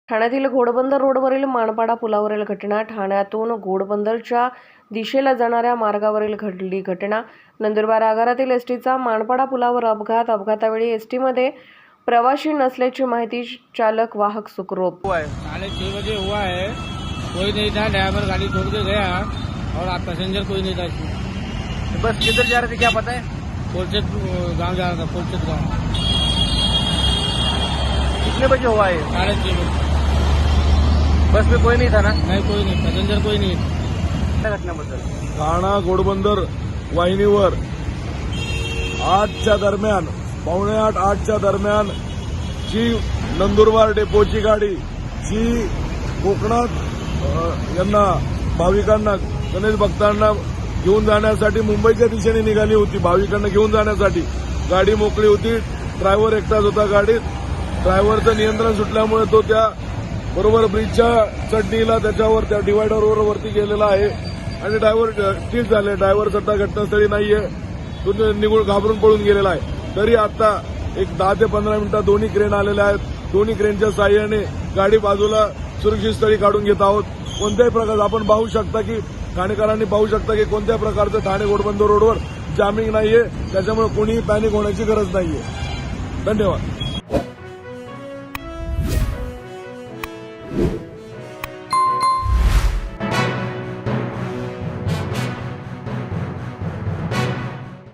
ठाण्यातील घोडबंदर रोडवरील मानपाडा पुलावरील घटना. ठाण्यातून घोडबंदरच्या दिशेला जाणाऱ्या मार्गावरील घडली घटना. नंदुरबार आगारातील एसटीचा मानपाडा पुलावर अपघात. अपघातावेळी एसटीमध्ये प्रवासी नसल्याची माहिती. चालक वाहक सुखरूप. 6:30 हुआ है, कोई नहीं था। ड्राइवर गाड़ी छोड़ के गया और पैसेंजर कोई नहीं था इसमें। बस किधर जा रहे थे क्या पता है? कोलचत गांव जा रहा था, कोलचत गांव। कितने बजे हुआ है? 6:30 बजे। बस में कोई नहीं था ना? नहीं, कोई नहीं, पैसेंजर कोई नहीं। क्या घटनेबद्दल? ठाणा घोडबंदर वाहिनीवर 8च्या दरम्यान, 7:45-8च्या दरम्यान जी नंदुरबार डेपोची गाडी जी कोकणात यांना भाविकांना, गणेश भक्तांना घेऊन जाण्यासाठी मुंबईच्या दिशेने निघाली होती. भाविकांना घेऊन जाण्यासाठी गाडी मोकळी होती. ड्रायव्हर एकटाच होता गाडीत. ड्रायव्हरचं नियंत्रण सुटल्यामुळे तो त्या बरोबर ब्रिजच्या चढणीला त्याच्यावर त्या डिवायडरवर वरती गेलेला आहे आणि ड्रायव्हर ठीक झाले. ड्रायव्हर सध्या घटनास्थळी नाहीये, तो निघून घाबरून पळून गेलेला आहे. तरी आता एक 10 ते 15 मिनिटात दोन्ही क्रेन आलेल्या आहेत. दोन्ही क्रेनच्या साहाय्याने गाडी बाजूला सुरक्षित स्थळी काढून घेत आहोत. कोणत्याही प्रकारचं आपण पाहू शकता की ठाणेकरांनी पाहू शकता की कोणत्या प्रकारचं ठाणे घोडबंदर रोडवर जामिंग नाहीये. त्याच्यामुळे कोणीही पॅनिक होण्याची गरज नाहीये. धन्यवाद.